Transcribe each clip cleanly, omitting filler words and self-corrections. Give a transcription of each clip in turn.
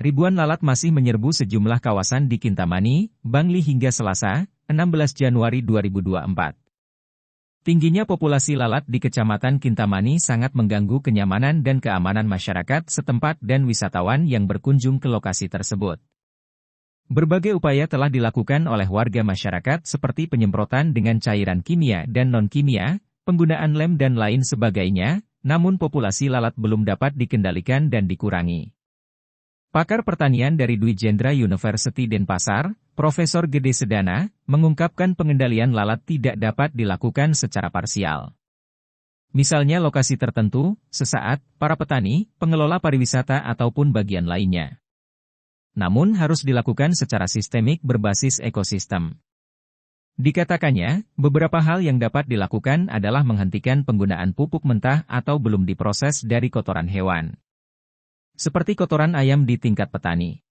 Ribuan lalat masih menyerbu sejumlah kawasan di Kintamani, Bangli hingga Selasa, 16 Januari 2024. Tingginya populasi lalat di Kecamatan Kintamani sangat mengganggu kenyamanan dan keamanan masyarakat setempat dan wisatawan yang berkunjung ke lokasi tersebut. Berbagai upaya telah dilakukan oleh warga masyarakat seperti penyemprotan dengan cairan kimia dan non-kimia, penggunaan lem dan lain sebagainya, namun populasi lalat belum dapat dikendalikan dan dikurangi. Pakar pertanian dari Dwi Jendra University Denpasar, Profesor Gede Sedana, mengungkapkan pengendalian lalat tidak dapat dilakukan secara parsial. Misalnya lokasi tertentu, sesaat, para petani, pengelola pariwisata ataupun bagian lainnya. Namun harus dilakukan secara sistemik berbasis ekosistem. Dikatakannya, beberapa hal yang dapat dilakukan adalah menghentikan penggunaan pupuk mentah atau belum diproses dari kotoran hewan. Seperti kotoran ayam di tingkat petani.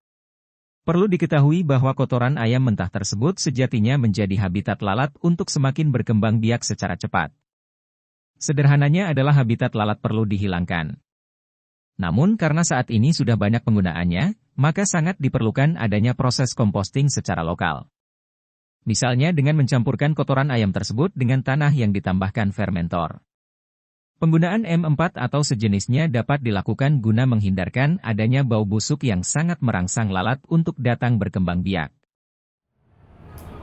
Perlu diketahui bahwa kotoran ayam mentah tersebut sejatinya menjadi habitat lalat untuk semakin berkembang biak secara cepat. Sederhananya adalah habitat lalat perlu dihilangkan. Namun karena saat ini sudah banyak penggunaannya, maka sangat diperlukan adanya proses komposting secara lokal. Misalnya dengan mencampurkan kotoran ayam tersebut dengan tanah yang ditambahkan fermentor. Penggunaan M4 atau sejenisnya dapat dilakukan guna menghindarkan adanya bau busuk yang sangat merangsang lalat untuk datang berkembang biak.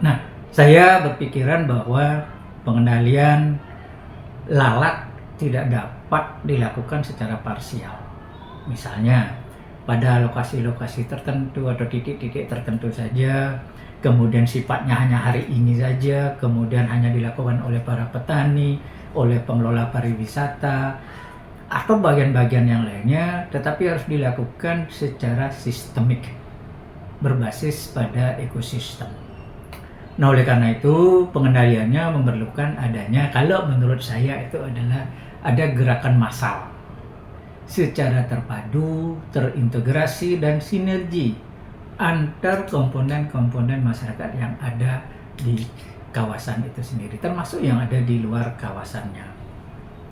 Nah, saya berpikiran bahwa pengendalian lalat tidak dapat dilakukan secara parsial. Misalnya, pada lokasi-lokasi tertentu atau titik-titik tertentu saja, kemudian sifatnya hanya hari ini saja, kemudian hanya dilakukan oleh para petani, oleh pengelola pariwisata, atau bagian-bagian yang lainnya, tetapi harus dilakukan secara sistemik, berbasis pada ekosistem. Nah, oleh karena itu, pengendaliannya memerlukan adanya, kalau menurut saya itu adalah ada gerakan massal, secara terpadu, terintegrasi, dan sinergi antar komponen-komponen masyarakat yang ada di kawasan itu sendiri, termasuk yang ada di luar kawasannya.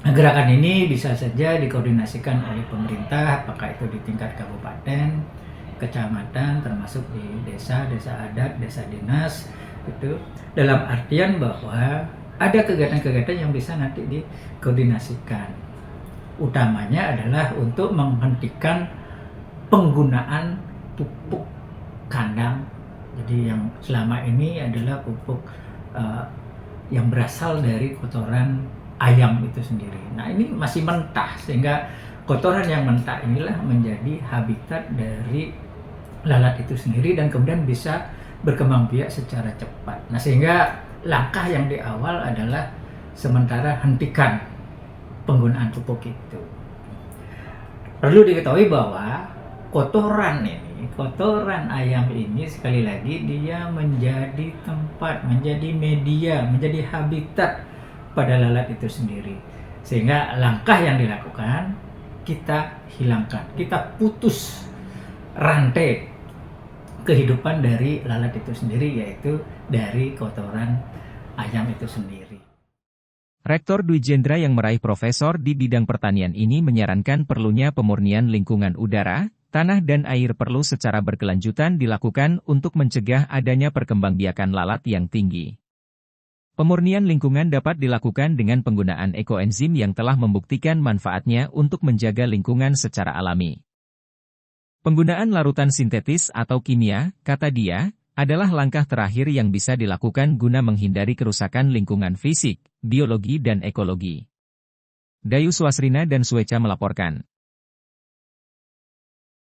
Nah, gerakan ini bisa saja dikoordinasikan oleh pemerintah, apakah itu di tingkat kabupaten, kecamatan, termasuk di desa, desa adat, desa dinas, itu dalam artian bahwa ada kegiatan-kegiatan yang bisa nanti dikoordinasikan. Utamanya adalah untuk menghentikan penggunaan pupuk kandang. Jadi yang selama ini adalah pupuk yang berasal dari kotoran ayam itu sendiri. Nah, ini masih mentah, sehingga kotoran yang mentah inilah menjadi habitat dari lalat itu sendiri dan kemudian bisa berkembang biak secara cepat. Nah, sehingga langkah yang di awal adalah sementara hentikan penggunaan pupuk itu. Perlu diketahui bahwa kotoran ayam ini sekali lagi dia menjadi tempat, menjadi media, menjadi habitat pada lalat itu sendiri. Sehingga langkah yang dilakukan, kita hilangkan, kita putus rantai kehidupan dari lalat itu sendiri, yaitu dari kotoran ayam itu sendiri. Rektor Dwi Jendra yang meraih profesor di bidang pertanian ini menyarankan perlunya pemurnian lingkungan udara, tanah dan air perlu secara berkelanjutan dilakukan untuk mencegah adanya perkembangbiakan lalat yang tinggi. Pemurnian lingkungan dapat dilakukan dengan penggunaan ekoenzim yang telah membuktikan manfaatnya untuk menjaga lingkungan secara alami. Penggunaan larutan sintetis atau kimia, kata dia, adalah langkah terakhir yang bisa dilakukan guna menghindari kerusakan lingkungan fisik, biologi dan ekologi. Dayu Swasrina dan Sueca melaporkan.